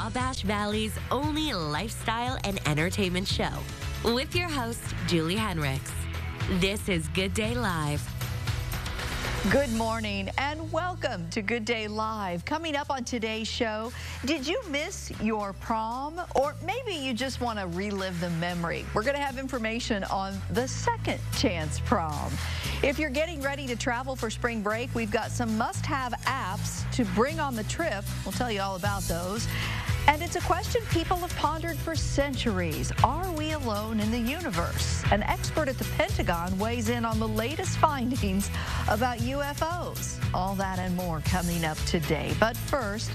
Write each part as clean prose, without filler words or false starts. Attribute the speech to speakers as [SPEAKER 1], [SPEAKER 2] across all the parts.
[SPEAKER 1] Wabash Valley's only lifestyle and entertainment show with your host, Julie Henricks. This is Good Day Live.
[SPEAKER 2] Good morning and welcome to Good Day Live. Coming up on today's show, did you miss your prom? Or maybe you just want to relive the memory. We're going to have information on the second chance prom. If you're getting ready to travel for spring break, we've got some must-have apps to bring on the trip. We'll tell you all about those. And it's a question people have pondered for centuries. Are we alone in the universe? An expert at the Pentagon weighs in on the latest findings about UFOs. All that and more coming up today. But first,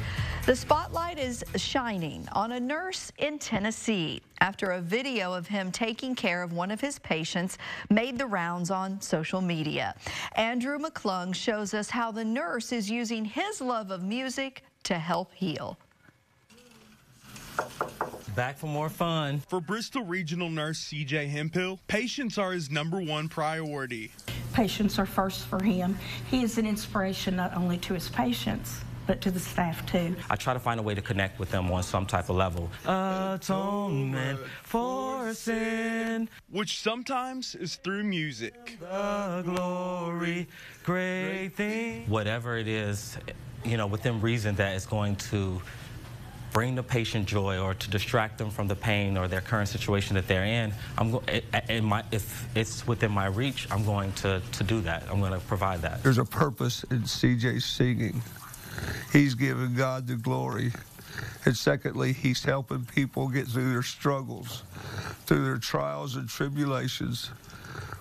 [SPEAKER 2] the spotlight is shining on a nurse in Tennessee after a video of him taking care of one of his patients made the rounds on social media. Andrew McClung shows us how the nurse is using his love of music to help heal.
[SPEAKER 3] Back for more fun.
[SPEAKER 4] For Bristol Regional Nurse C.J. Hemphill, patients are his #1 priority.
[SPEAKER 5] Patients are first for him. He is an inspiration not only to his patients, but to the staff too.
[SPEAKER 3] I try to find a way to connect with them on some type of level. Atonement for sin.
[SPEAKER 4] Which sometimes is through music.
[SPEAKER 3] The glory, great thing. Whatever it is, you know, within reason that is going to bring the patient joy or to distract them from the pain or their current situation that they're in, if it's within my reach, I'm going to do that. I'm going to provide that.
[SPEAKER 6] There's a purpose in CJ's singing. He's giving God the glory. And secondly, he's helping people get through their struggles, through their trials and tribulations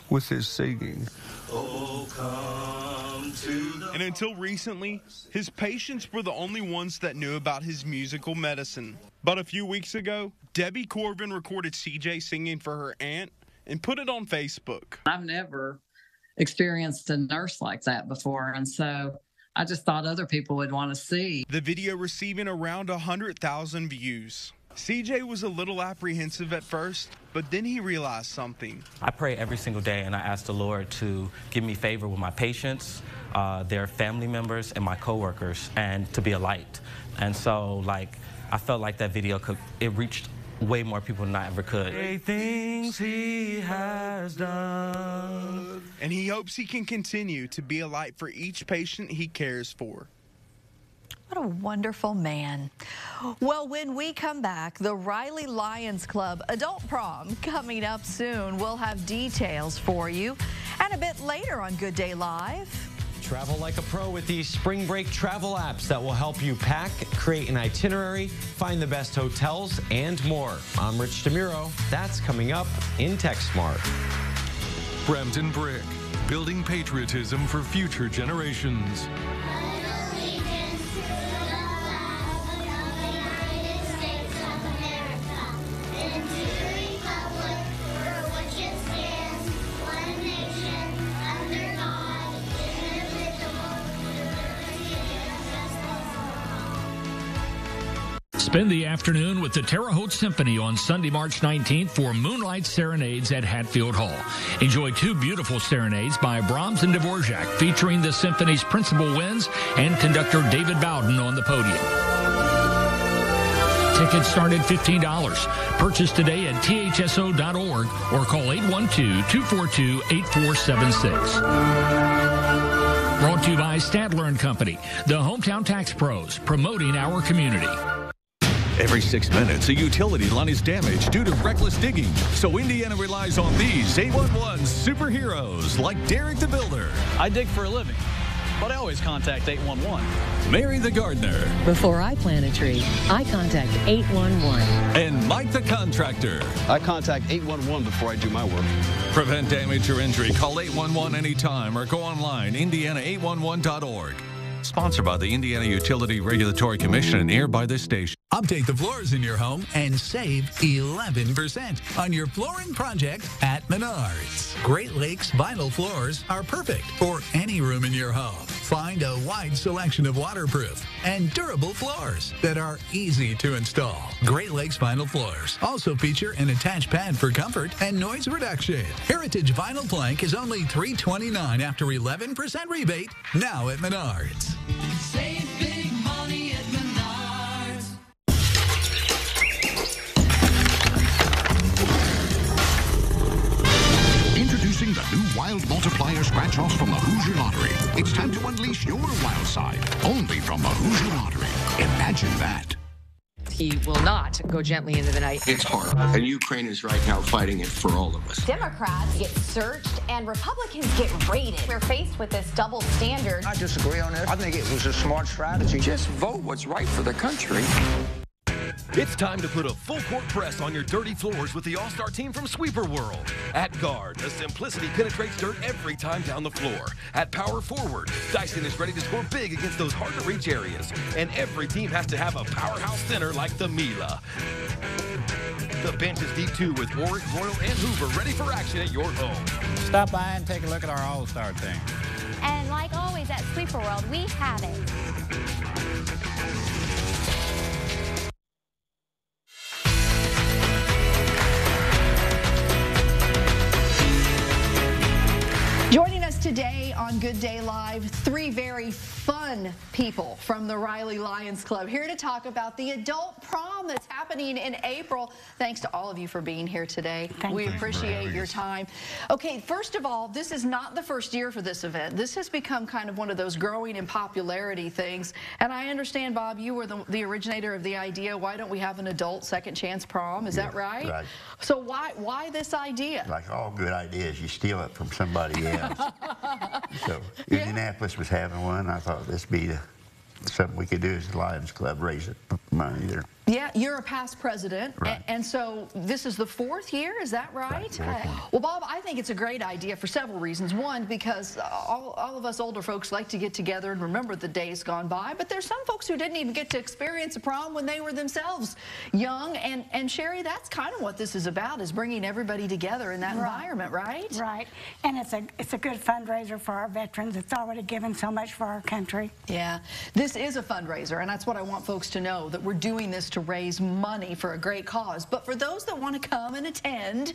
[SPEAKER 6] with his singing.
[SPEAKER 4] Oh, come to the... And until recently, his patients were the only ones that knew about his musical medicine. But a few weeks ago, Debbie Corbin recorded CJ singing for her aunt and put it on Facebook.
[SPEAKER 7] I've never experienced a nurse like that before, and so I just thought other people would want to see.
[SPEAKER 4] The video receiving around 100,000 views. CJ was a little apprehensive at first, but then he realized something.
[SPEAKER 3] I pray every single day, and I ask the Lord to give me favor with my patients, their family members, and my coworkers, and to be a light. And so, like, I felt like that video it reached way more people than I ever could. Great things he has done.
[SPEAKER 4] And he hopes he can continue to be a light for each patient he cares for.
[SPEAKER 2] What a wonderful man. Well, when we come back, the Riley Lions Club Adult Prom coming up soon. We'll have details for you. And a bit later on Good Day Live.
[SPEAKER 8] Travel like a pro with these spring break travel apps that will help you pack, create an itinerary, find the best hotels, and more. I'm Rich DeMuro. That's coming up in TechSmart.
[SPEAKER 9] Brampton Brick, building patriotism for future generations.
[SPEAKER 10] Spend the afternoon with the Terre Haute Symphony on Sunday, March 19th for Moonlight Serenades at Hatfield Hall. Enjoy 2 beautiful serenades by Brahms and Dvorak, featuring the symphony's principal winds and conductor David Bowden on the podium. Tickets start at $15. Purchase today at thso.org or call 812-242-8476. Brought to you by Stadler & Company, the hometown tax pros, promoting our community.
[SPEAKER 9] Every 6 minutes, a utility line is damaged due to reckless digging. So Indiana relies on these 811 superheroes like Derek the Builder.
[SPEAKER 11] I dig for a living, but I always contact 811.
[SPEAKER 9] Mary the Gardener.
[SPEAKER 12] Before I plant a tree, I contact 811.
[SPEAKER 9] And Mike the Contractor.
[SPEAKER 13] I contact 811 before I do my work.
[SPEAKER 9] Prevent damage or injury. Call 811 anytime or go online, indiana811.org. Sponsored by the Indiana Utility Regulatory Commission and aired by this station.
[SPEAKER 14] Update the floors in your home and save 11% on your flooring project at Menards. Great Lakes vinyl floors are perfect for any room in your home. Find a wide selection of waterproof and durable floors that are easy to install. Great Lakes vinyl floors also feature an attached pad for comfort and noise reduction. Heritage vinyl plank is only $329 after 11% rebate now at Menards.
[SPEAKER 15] Save big money at Menards. rare scratch-offs from the Hoosier Lottery. It's time to unleash your wild side, only from the Hoosier Lottery. Imagine that.
[SPEAKER 16] He will not go gently into the night.
[SPEAKER 17] It's hard, and Ukraine is right now fighting it for all of us.
[SPEAKER 18] Democrats get searched and Republicans get raided. We're faced with this double standard.
[SPEAKER 19] I disagree on it. I think it was a smart strategy.
[SPEAKER 17] Just vote what's right for the country.
[SPEAKER 20] It's time to put a full-court press on your dirty floors with the all-star team from Sweeper World. At guard, the simplicity penetrates dirt every time down the floor. At power forward, Dyson is ready to score big against those hard-to-reach areas. And every team has to have a powerhouse center like the Mila. The bench is deep, too, with Warwick, Royal, and Hoover ready for action at your home.
[SPEAKER 21] Stop by and take a look at our all-star team.
[SPEAKER 22] And like always at Sweeper World, we have it.
[SPEAKER 2] Joining us today on Good Day Live, three very fun people from the Riley Lions Club here to talk about the adult prom that's happening in April. Thanks to all of you for being here today. We appreciate your time. Okay, first of all, this is not the first year for this event. This has become kind of one of those growing in popularity things. And I understand, Bob, you were the originator of the idea. Why don't we have an adult second chance prom? Is that right?
[SPEAKER 23] Right.
[SPEAKER 2] So why this idea?
[SPEAKER 23] Like all good ideas, you steal it from somebody else. So Indianapolis was having one. I thought this would be something we could do as the Lions Club, raise money there.
[SPEAKER 2] Yeah, you're a past president,
[SPEAKER 23] right.
[SPEAKER 2] and so this is the fourth year, is that right? Well, Bob, I think it's a great idea for several reasons. One, because all of us older folks like to get together and remember the days gone by, but there's some folks who didn't even get to experience a prom when they were themselves young, and Sherry, that's kind of what this is about, is bringing everybody together in that environment, right?
[SPEAKER 5] Right, and it's a good fundraiser for our veterans. It's already given so much for our country.
[SPEAKER 2] Yeah, this is a fundraiser, and that's what I want folks to know, that we're doing this to raise money for a great cause. But for those that want to come and attend,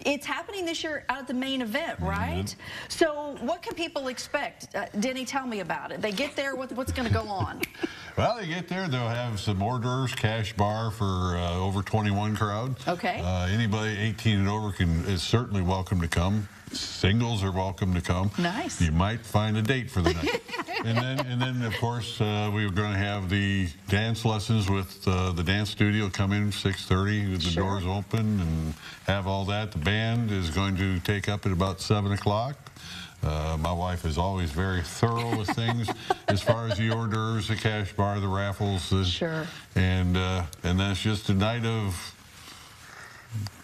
[SPEAKER 2] it's happening this year at the main event, right? So what can people expect? Denny, tell me about it. They get there, what's going to go on?
[SPEAKER 24] Well, they get there, they'll have some hors d'oeuvres, cash bar for over 21 crowd.
[SPEAKER 2] Okay.
[SPEAKER 24] Anybody 18 and over is certainly welcome to come. Singles are welcome to come.
[SPEAKER 2] Nice.
[SPEAKER 24] You might find a date for the night. and then of course we're going to have the dance lessons with the dance studio come in 6:30 with the doors open and have all that. The band is going to take up at about 7 o'clock. My wife is always very thorough with things as far as the hors d'oeuvres, the cash bar, the raffles. And then it's just a night of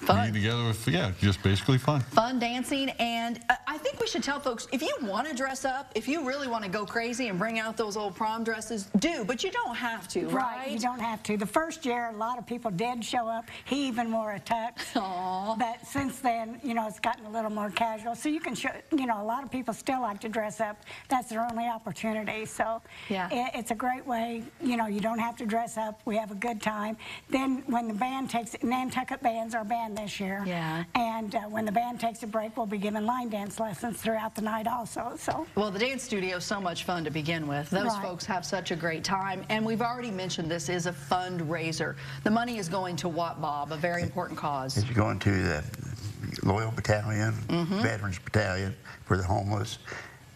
[SPEAKER 2] fun.
[SPEAKER 24] Being together with, just basically fun.
[SPEAKER 2] Fun dancing, and I think we should tell folks, if you want to dress up, if you really want to go crazy and bring out those old prom dresses, do, but you don't have to, right?
[SPEAKER 5] You don't have to. The first year, a lot of people did show up. He even wore a tux.
[SPEAKER 2] Aww.
[SPEAKER 5] But since then, it's gotten a little more casual. So you can show, a lot of people still like to dress up. That's their only opportunity. So it's a great way. You don't have to dress up. We have a good time. Then when the band takes, Nantucket Band's our band this year.
[SPEAKER 2] Yeah.
[SPEAKER 5] And when the band takes a break, we'll be giving line dance lessons throughout the night also. So.
[SPEAKER 2] Well, the dance studio is so much fun to begin with. Those folks have such a great time. And we've already mentioned this is a fundraiser. The money is going to what, Bob? A very important cause.
[SPEAKER 23] It's going to the Loyal Battalion, Veterans Battalion for the homeless,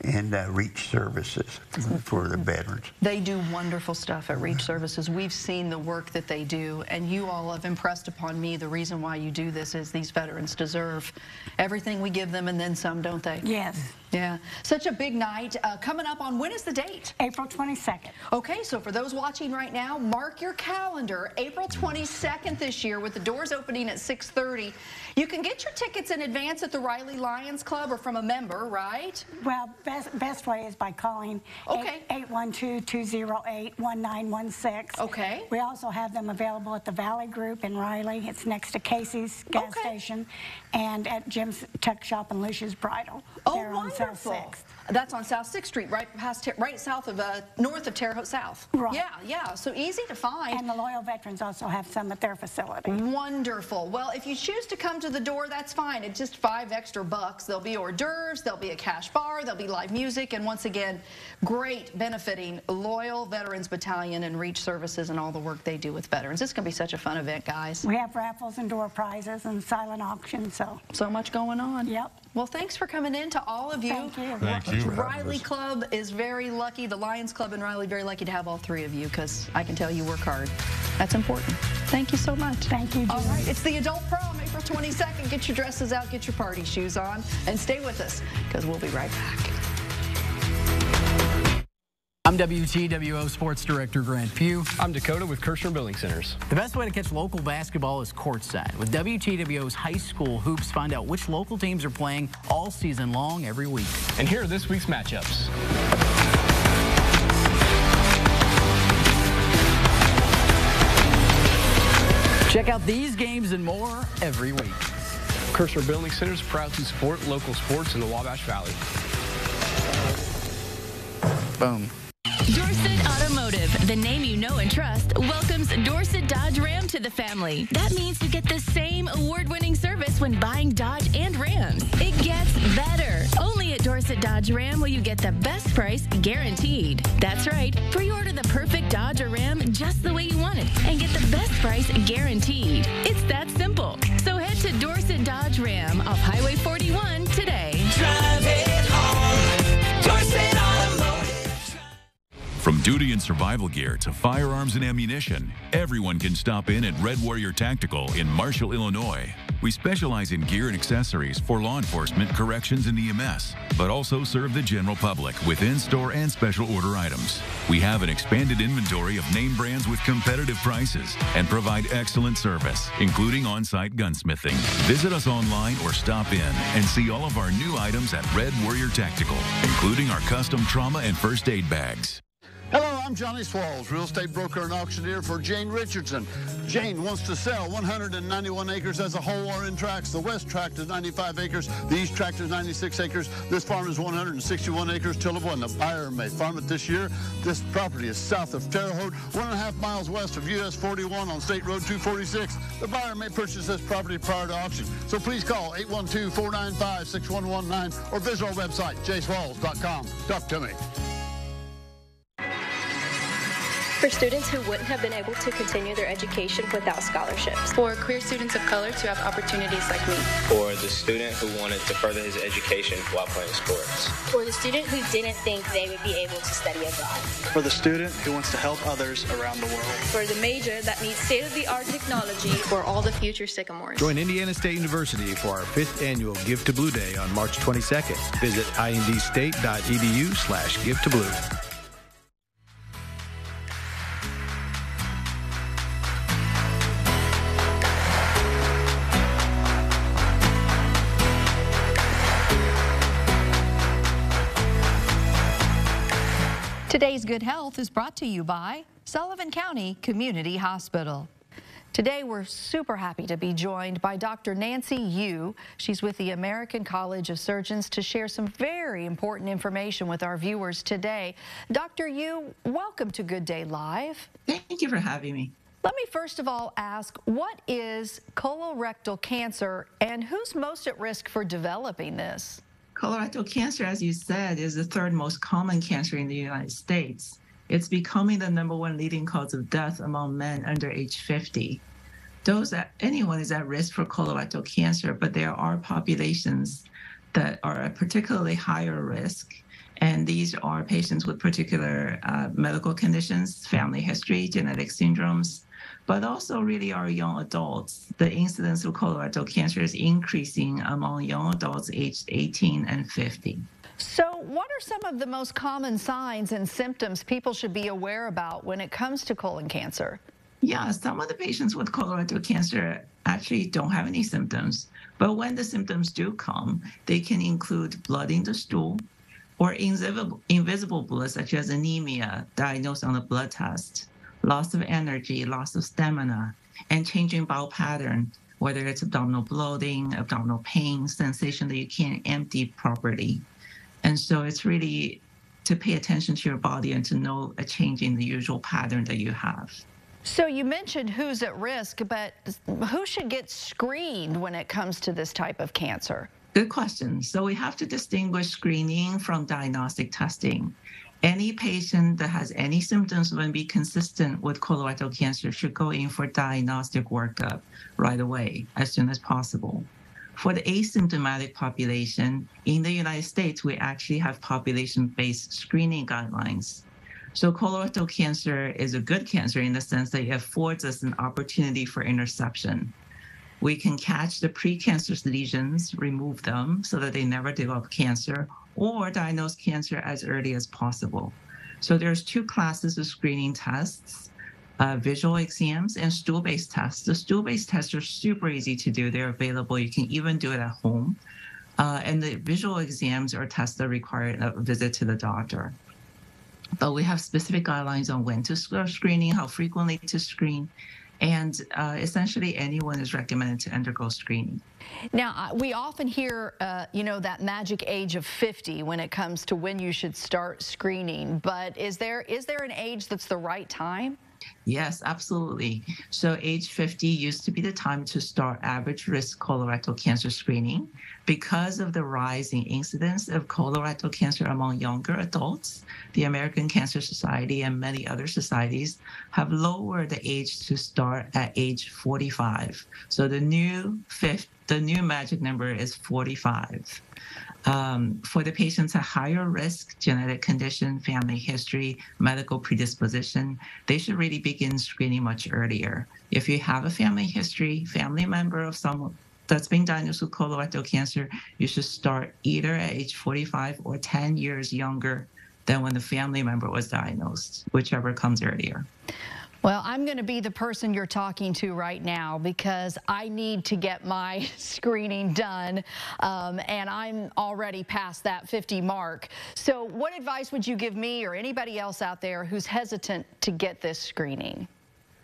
[SPEAKER 23] and Reach Services for the veterans.
[SPEAKER 2] They do wonderful stuff at Reach Services. We've seen the work that they do, and you all have impressed upon me the reason why you do this is these veterans deserve everything we give them and then some, don't they?
[SPEAKER 5] Yes.
[SPEAKER 2] Yeah. Such a big night. Coming up on, when is the date?
[SPEAKER 5] April 22nd.
[SPEAKER 2] Okay, so for those watching right now, mark your calendar. April 22nd this year with the doors opening at 6:30. You can get your tickets in advance at the Riley Lions Club or from a member, right?
[SPEAKER 5] Well, best way is by calling 812-208-1916.
[SPEAKER 2] Okay.
[SPEAKER 5] We also have them available at the Valley Group in Riley. It's next to Casey's gas station, and at Jim's Tuck Shop and Lucia's Bridal.
[SPEAKER 2] They're on South 6th. That's on South 6th Street, right south of, north of Terre Haute South.
[SPEAKER 5] Right.
[SPEAKER 2] Yeah, so easy to find.
[SPEAKER 5] And the Loyal Veterans also have some at their facility.
[SPEAKER 2] Wonderful. Well, if you choose to come to the door, that's fine. It's just $5 extra. There'll be hors d'oeuvres, there'll be a cash bar, there'll be live music, and once again, great benefiting loyal Veterans Battalion and Reach Services and all the work they do with veterans. It's going to be such a fun event, guys.
[SPEAKER 5] We have raffles and door prizes and silent auctions,
[SPEAKER 2] so much going on.
[SPEAKER 5] Yep.
[SPEAKER 2] Well, thanks for coming in to all of you.
[SPEAKER 5] Thank you.
[SPEAKER 24] Thank you.
[SPEAKER 2] Riley Club is very lucky. The Lions Club in Riley, very lucky to have all three of you, because I can tell you work hard. That's important. Thank you so much.
[SPEAKER 5] Thank you, Julie.
[SPEAKER 2] All right, it's the Adult Prom, April 22nd. Get your dresses out, get your party shoes on, and stay with us, because we'll be right back.
[SPEAKER 11] I'm WTWO Sports Director Grant Pugh.
[SPEAKER 1] I'm Dakota with Kirshner Building Centers.
[SPEAKER 11] The best way to catch local basketball is courtside. With WTWO's High School Hoops, find out which local teams are playing all season long every week.
[SPEAKER 1] And here are this week's matchups.
[SPEAKER 11] Check out these games and more every week.
[SPEAKER 1] Kirshner Building Centers proud to support local sports in the Wabash Valley.
[SPEAKER 11] Boom.
[SPEAKER 3] Dorset Automotive, the name you know and trust, welcomes Dorset Dodge Ram to the family. That means you get the same award-winning service when buying Dodge and Rams. It gets better. Only at Dorset Dodge Ram will you get the best price guaranteed. That's right. Pre-order the perfect Dodge or Ram just the way you want it and get the best price guaranteed. It's that simple. So head to Dorset Dodge Ram off Highway 41 today.
[SPEAKER 6] Drive it home. Dorset Automotive.
[SPEAKER 7] From duty and survival gear to firearms and ammunition, everyone can stop in at Red Warrior Tactical in Marshall, Illinois. We specialize in gear and accessories for law enforcement, corrections, and EMS, but also serve the general public with in-store and special order items. We have an expanded inventory of name brands with competitive prices and provide excellent service, including on-site gunsmithing. Visit us online or stop in and see all of our new items at Red Warrior Tactical, including our custom trauma and first aid bags.
[SPEAKER 25] Hello, I'm Johnny Swallows, real estate broker and auctioneer for Jane Richardson. Jane wants to sell 191 acres as a whole or in tracts. The west tract is 95 acres. The east tract is 96 acres. This farm is 161 acres tillable, and the buyer may farm it this year. This property is south of Terre Haute, 1.5 miles west of US 41 on State Road 246. The buyer may purchase this property prior to auction. So please call 812-495-6119 or visit our website, jswallows.com. Talk to me.
[SPEAKER 26] For students who wouldn't have been able to continue their education without scholarships.
[SPEAKER 27] For queer students of color to have opportunities like me.
[SPEAKER 28] For the student who wanted to further his education while playing sports.
[SPEAKER 29] For the student who didn't think they would be able to study abroad.
[SPEAKER 30] For the student who wants to help others around the world.
[SPEAKER 31] For the major that needs state-of-the-art technology.
[SPEAKER 27] For all the future Sycamores.
[SPEAKER 32] Join Indiana State University for our 5th annual Give to Blue Day on March 22nd. Visit indstate.edu/give-to-blue.
[SPEAKER 2] Today's Good Health is brought to you by Sullivan County Community Hospital. Today, we're super happy to be joined by Dr. Nancy Yu. She's with the American College of Surgeons to share some very important information with our viewers today. Dr. Yu, welcome to Good Day Live.
[SPEAKER 33] Thank you for having me.
[SPEAKER 2] Let me first of all ask, what is colorectal cancer and who's most at risk for developing this?
[SPEAKER 33] Colorectal cancer, as you said, is the third most common cancer in the United States. It's becoming the #1 leading cause of death among men under age 50. Anyone is at risk for colorectal cancer, but there are populations that are at particularly higher risk. And these are patients with particular medical conditions, family history, genetic syndromes, but also really are young adults. The incidence of colorectal cancer is increasing among young adults aged 18 and 50.
[SPEAKER 2] So what are some of the most common signs and symptoms people should be aware about when it comes to colon cancer?
[SPEAKER 33] Yeah, some of the patients with colorectal cancer actually don't have any symptoms. But when the symptoms do come, they can include blood in the stool or invisible blood, such as anemia, diagnosed on a blood test, loss of energy, loss of stamina, and changing bowel pattern, whether it's abdominal bloating, abdominal pain, sensation that you can't empty properly. And so it's really to pay attention to your body and to know a change in the usual pattern that you have.
[SPEAKER 2] So you mentioned who's at risk, but who should get screened when it comes to this type of cancer?
[SPEAKER 33] Good question. So we have to distinguish screening from diagnostic testing. Any patient that has any symptoms when be consistent with colorectal cancer should go in for diagnostic workup right away, as soon as possible. For the asymptomatic population, in the United States, we actually have population-based screening guidelines. So colorectal cancer is a good cancer in the sense that it affords us an opportunity for interception. We can catch the precancerous lesions, remove them so that they never develop cancer, or diagnose cancer as early as possible. So there's two classes of screening tests, visual exams and stool-based tests. The stool-based tests are super easy to do. They're available. You can even do it at home. And the visual exams are tests that require a visit to the doctor. But we have specific guidelines on when to start screening, how frequently to screen, and essentially anyone is recommended to undergo screening.
[SPEAKER 2] Now, we often hear, that magic age of 50 when it comes to when you should start screening, but is there an age that's the right time?
[SPEAKER 33] Yes, absolutely. So age 50 used to be the time to start average risk colorectal cancer screening. Because of the rising incidence of colorectal cancer among younger adults, the American Cancer Society and many other societies have lowered the age to start at age 45. So the new magic number is 45. For the patients at higher risk, genetic condition, family history, medical predisposition, they should really begin screening much earlier. If you have a family history, family member of someone that's being diagnosed with colorectal cancer, you should start either at age 45 or 10 years younger than when the family member was diagnosed, whichever comes earlier.
[SPEAKER 2] Well, I'm going to be the person you're talking to right now because I need to get my screening done, and I'm already past that 50 mark. So what advice would you give me or anybody else out there who's hesitant to get this screening?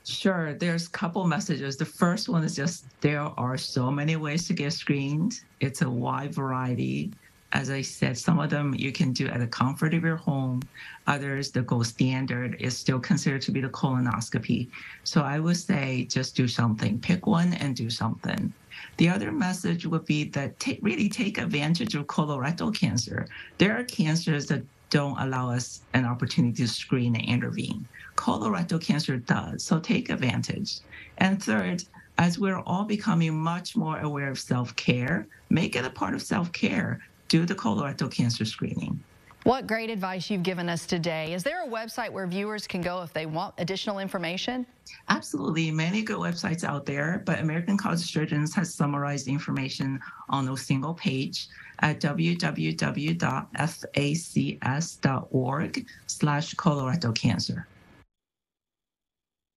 [SPEAKER 33] Sure. There's a couple messages. The first one is just there are so many ways to get screened. It's a wide variety. As I said, some of them you can do at the comfort of your home. Others, the gold standard is still considered to be the colonoscopy. So I would say just do something. Pick one and do something. The other message would be that really take advantage of colorectal cancer. There are cancers that don't allow us an opportunity to screen and intervene. Colorectal cancer does, so take advantage. And third, as we're all becoming much more aware of self-care, make it a part of self-care. Do the colorectal cancer screening.
[SPEAKER 2] What great advice you've given us today. Is there a website where viewers can go if they want additional information?
[SPEAKER 33] Absolutely. Many good websites out there, but American College of Surgeons has summarized information on a single page at www.facs.org/colorectal cancer.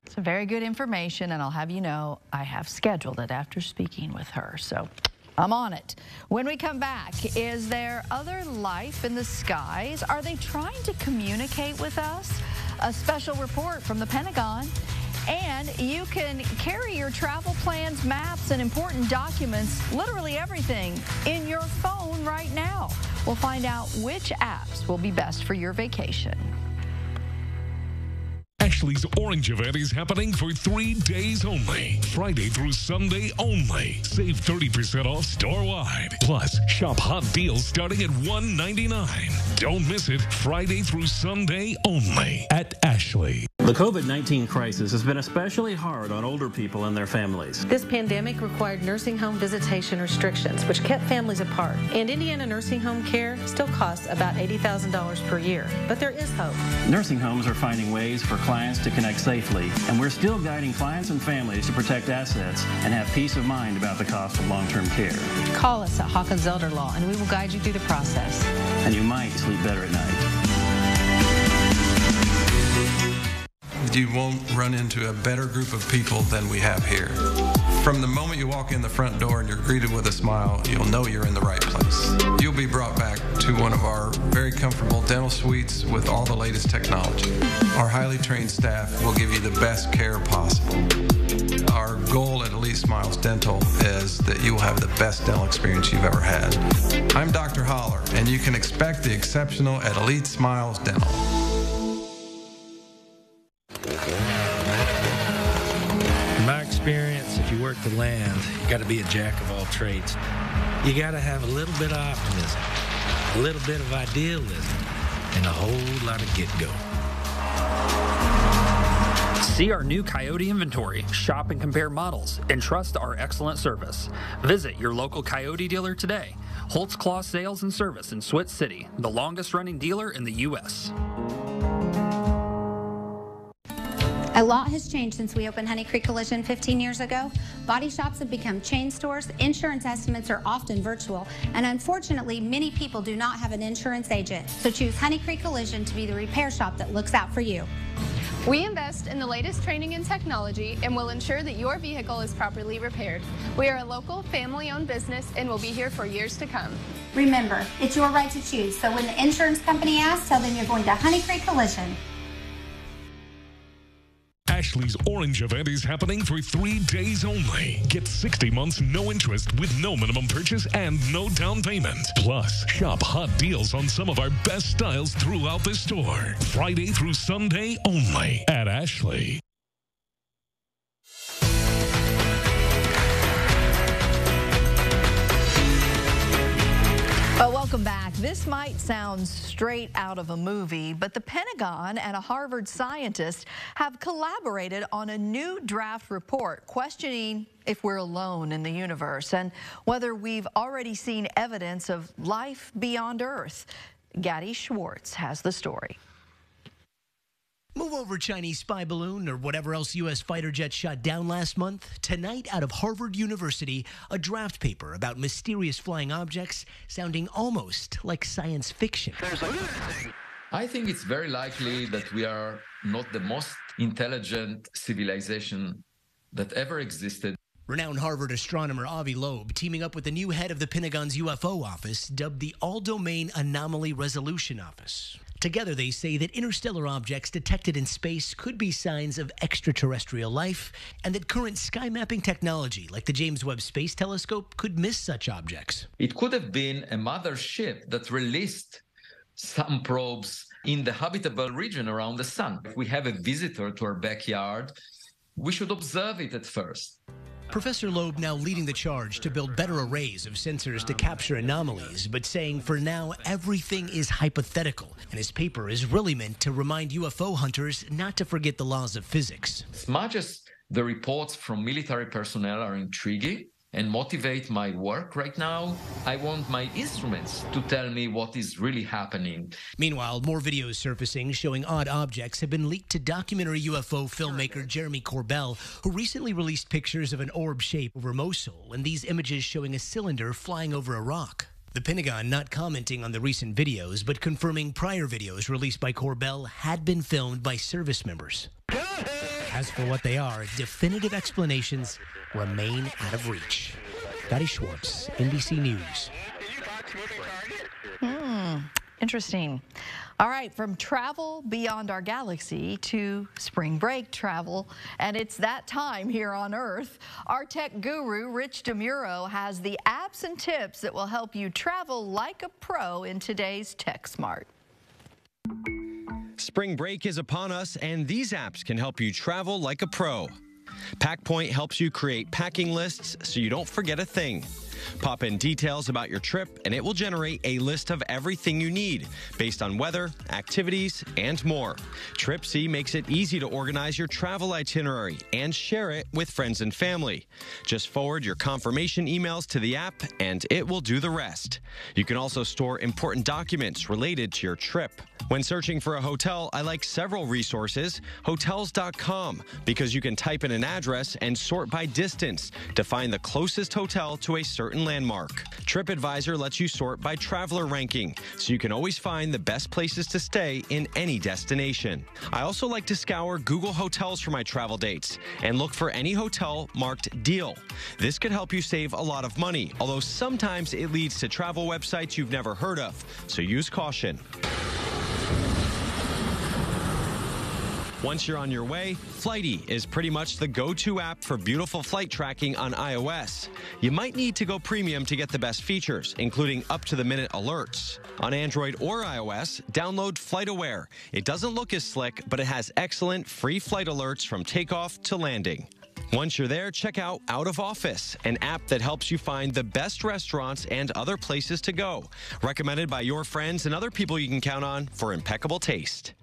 [SPEAKER 2] It's very good information, and I'll have you know I have scheduled it after speaking with her. So I'm on it. When we come back, is there other life in the skies? Are they trying to communicate with us? A special report from the Pentagon. And you can carry your travel plans, maps, and important documents, literally everything, in your phone right now. We'll find out which apps will be best for your vacation.
[SPEAKER 4] Ashley's Orange event is happening for 3 days only. Friday through Sunday only. Save 30% off store-wide. Plus, shop hot deals starting at $1.99. Don't miss it. Friday through Sunday only at Ashley.
[SPEAKER 8] The COVID-19 crisis has been especially hard on older people and their families.
[SPEAKER 9] This pandemic required nursing home visitation restrictions, which kept families apart. And Indiana nursing home care still costs about $80,000 per year. But there is hope.
[SPEAKER 8] Nursing homes are finding ways for clients to connect safely, and we're still guiding clients and families to protect assets and have peace of mind about the cost of long-term care.
[SPEAKER 9] Call us at Hawkins Elder Law, and we will guide you through the process.
[SPEAKER 8] And you might sleep better at night.
[SPEAKER 10] You won't run into a better group of people than we have here. From the moment you walk in the front door and you're greeted with a smile, you'll know you're in the right place. You'll be brought back to one of our very comfortable dental suites with all the latest technology. Our highly trained staff will give you the best care possible. Our goal at Elite Smiles Dental is that you will have the best dental experience you've ever had. I'm Dr. Holler, and you can expect the exceptional at Elite Smiles Dental.
[SPEAKER 12] Max experience, if you work the land, you got to be a jack of all trades. You got to have a little bit of optimism, a little bit of idealism, and a whole lot of get-go.
[SPEAKER 13] See our new Coyote inventory, shop and compare models, and trust our excellent service. Visit your local Coyote dealer today. Holtzclaw Sales and Service in Switz City, the longest-running dealer in the U.S.
[SPEAKER 14] A lot has changed since we opened Honey Creek Collision 15 years ago. Body shops have become chain stores, insurance estimates are often virtual, and unfortunately, many people do not have an insurance agent. So choose Honey Creek Collision to be the repair shop that looks out for you.
[SPEAKER 27] We invest in the latest training and technology and will ensure that your vehicle is properly repaired. We are a local, family-owned business and will be here for years to come.
[SPEAKER 14] Remember, it's your right to choose, so when the insurance company asks, tell them you're going to Honey Creek Collision.
[SPEAKER 4] Ashley's Orange event is happening for 3 days only. Get 60 months no interest with no minimum purchase and no down payment. Plus, shop hot deals on some of our best styles throughout the store. Friday through Sunday only at Ashley.
[SPEAKER 2] Well, welcome back. This might sound straight out of a movie, but the Pentagon and a Harvard scientist have collaborated on a new draft report questioning if we're alone in the universe and whether we've already seen evidence of life beyond Earth. Gadi Schwartz has the story.
[SPEAKER 15] Move over Chinese spy balloon or whatever else U.S. fighter jet shot down last month. Tonight, out of Harvard University, a draft paper about mysterious flying objects sounding almost like science fiction.
[SPEAKER 16] I think it's very likely that we are not the most intelligent civilization that ever existed.
[SPEAKER 15] Renowned Harvard astronomer Avi Loeb teaming up with the new head of the Pentagon's UFO office, dubbed the All-Domain Anomaly Resolution Office. Together, they say that interstellar objects detected in space could be signs of extraterrestrial life, and that current sky mapping technology, like the James Webb Space Telescope, could miss such objects.
[SPEAKER 16] It could have been a mother ship that released some probes in the habitable region around the sun. If we have a visitor to our backyard, we should observe it at first.
[SPEAKER 15] Professor Loeb now leading the charge to build better arrays of sensors to capture anomalies, but saying for now everything is hypothetical, and his paper is really meant to remind UFO hunters not to forget the laws of physics.
[SPEAKER 16] As much as the reports from military personnel are intriguing and motivate my work right now, I want my instruments to tell me what is really happening.
[SPEAKER 15] Meanwhile, more videos surfacing showing odd objects have been leaked to documentary UFO filmmaker Jeremy Corbell, who recently released pictures of an orb shape over Mosul, and these images showing a cylinder flying over a rock. The Pentagon not commenting on the recent videos, but confirming prior videos released by Corbell had been filmed by service members. As for what they are, definitive explanations remain out of reach. Gadi Schwartz, NBC News.
[SPEAKER 2] Interesting. All right, from travel beyond our galaxy to spring break travel, and it's that time here on Earth. Our tech guru, Rich DeMuro, has the apps and tips that will help you travel like a pro in today's Tech Smart.
[SPEAKER 17] Spring break is upon us, and these apps can help you travel like a pro. PackPoint helps you create packing lists so you don't forget a thing. Pop in details about your trip, and it will generate a list of everything you need based on weather, activities, and more. Tripsy makes it easy to organize your travel itinerary and share it with friends and family. Just forward your confirmation emails to the app, and it will do the rest. You can also store important documents related to your trip. When searching for a hotel, I like several resources. Hotels.com, because you can type in an address and sort by distance to find the closest hotel to a certain landmark. TripAdvisor lets you sort by traveler ranking, so you can always find the best places to stay in any destination. I also like to scour Google Hotels for my travel dates and look for any hotel marked deal. This could help you save a lot of money, although sometimes it leads to travel websites you've never heard of, so use caution. Once you're on your way, Flighty is pretty much the go-to app for beautiful flight tracking on iOS. You might need to go premium to get the best features, including up-to-the-minute alerts. On Android or iOS, download FlightAware. It doesn't look as slick, but it has excellent free flight alerts from takeoff to landing. Once you're there, check out Out of Office, an app that helps you find the best restaurants and other places to go. Recommended by your friends and other people you can count on for impeccable taste.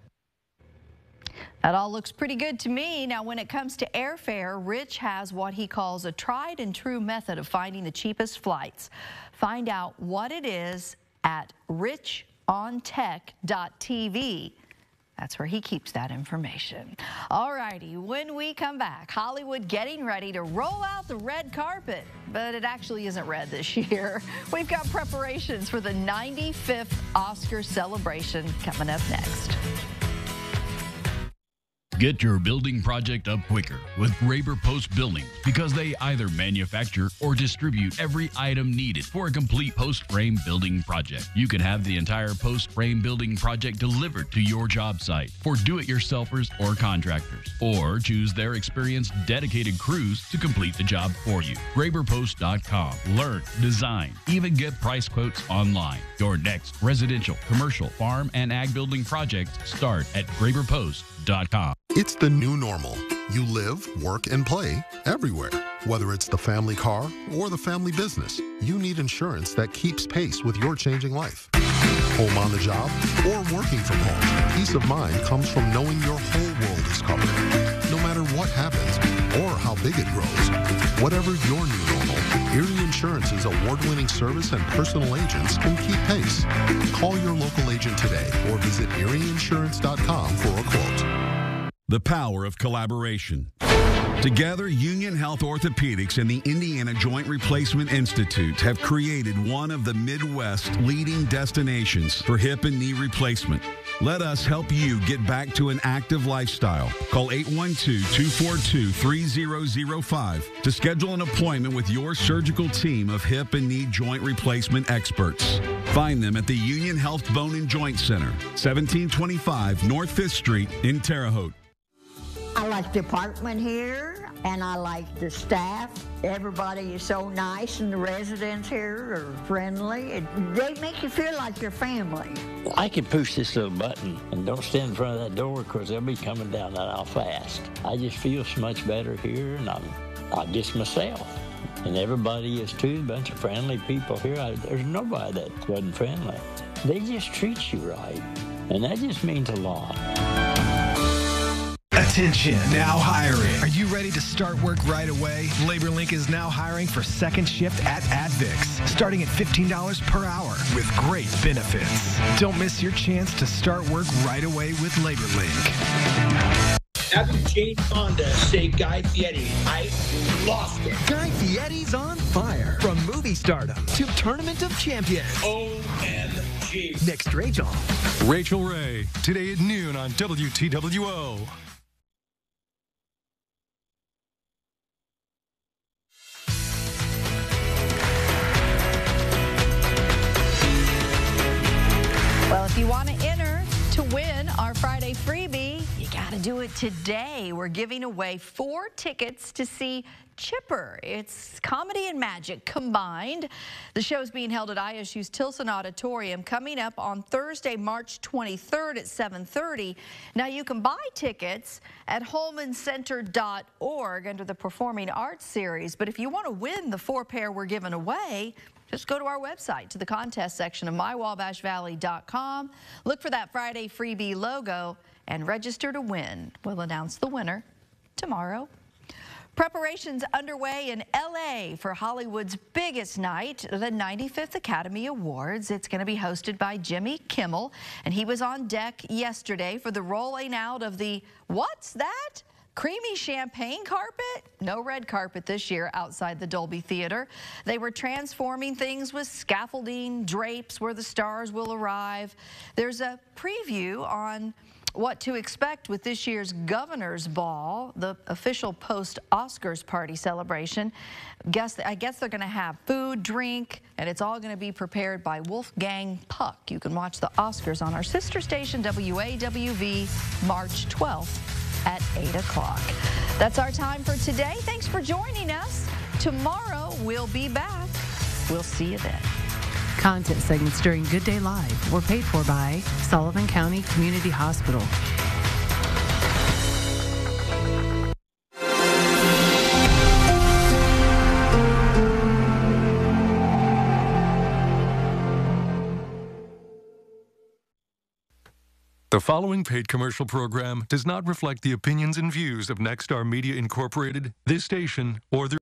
[SPEAKER 2] That all looks pretty good to me. Now, when it comes to airfare, Rich has what he calls a tried and true method of finding the cheapest flights. Find out what it is at richontech.tv. That's where he keeps that information. All righty, when we come back, Hollywood getting ready to roll out the red carpet, but it actually isn't red this year. We've got preparations for the 95th Oscar celebration coming up next.
[SPEAKER 1] Get your building project up quicker with Graber Post Building because they either manufacture or distribute every item needed for a complete post frame building project. You can have the entire post frame building project delivered to your job site for do-it-yourselfers or contractors, or choose their experienced dedicated crews to complete the job for you. GraberPost.com. Learn, design, even get price quotes online. Your next residential, commercial, farm, and ag building projects start at GraberPost.com.
[SPEAKER 3] It's the new normal. You live, work, and play everywhere. Whether it's the family car or the family business, you need insurance that keeps pace with your changing life. Home on the job or working from home, peace of mind comes from knowing your whole world is covered. No matter what happens or how big it grows, whatever your new normal, Erie Insurance's award-winning service and personal agents can keep pace. Call your local agent today or visit erieinsurance.com for a quote.
[SPEAKER 5] The power of collaboration. Together, Union Health Orthopedics and the Indiana Joint Replacement Institute have created one of the Midwest's leading destinations for hip and knee replacement. Let us help you get back to an active lifestyle. Call 812-242-3005 to schedule an appointment with your surgical team of hip and knee joint replacement experts. Find them at the Union Health Bone and Joint Center, 1725 North 5th Street in Terre Haute.
[SPEAKER 6] I like the apartment here, and I like the staff. Everybody is so nice, and the residents here are friendly. They make you feel like you're family.
[SPEAKER 7] I can push this little button and don't stand in front of that door because they'll be coming down that aisle fast. I just feel so much better here, and I'm just myself. And everybody is too, a bunch of friendly people here. There's nobody that wasn't friendly. They just treat you right, and that just means a lot.
[SPEAKER 11] Attention, now hiring. Are you ready to start work right away? LaborLink is now hiring for second shift at Advix, starting at $15 per hour with great benefits. Don't miss your chance to start work right away with LaborLink.
[SPEAKER 18] Having Jane Fonda say Guy Fieri, I lost it.
[SPEAKER 11] Guy Fieri's on fire. From movie stardom to Tournament of Champions.
[SPEAKER 18] OMG.
[SPEAKER 11] Next, Rachel.
[SPEAKER 19] Rachel Ray, today at noon on WTWO.
[SPEAKER 2] Well, if you want to enter to win our Friday freebie, you got to do it today. We're giving away 4 tickets to see Chipper. It's comedy and magic combined. The show's being held at ISU's Tilson Auditorium coming up on Thursday, March 23rd at 7:30. Now, you can buy tickets at holmancenter.org under the Performing Arts Series, but if you want to win the 4 pair we're giving away, just go to our website, to the contest section of mywabashvalley.com. Look for that Friday freebie logo and register to win. We'll announce the winner tomorrow. Preparations underway in L.A. for Hollywood's biggest night, the 95th Academy Awards. It's going to be hosted by Jimmy Kimmel, and he was on deck yesterday for the rolling out of the, what's that? Creamy champagne carpet? No red carpet this year outside the Dolby Theater. They were transforming things with scaffolding, drapes where the stars will arrive. There's a preview on what to expect with this year's Governor's Ball, the official post-Oscars party celebration. I guess they're going to have food, drink, and it's all going to be prepared by Wolfgang Puck. You can watch the Oscars on our sister station, WAWV, March 12th. At 8 o'clock. That's our time for today. Thanks for joining us. Tomorrow, we'll be back. We'll see you then.
[SPEAKER 20] Content segments during Good Day Live were paid for by Sullivan County Community Hospital.
[SPEAKER 19] The following paid commercial program does not reflect the opinions and views of Nexstar Media Incorporated, this station, or their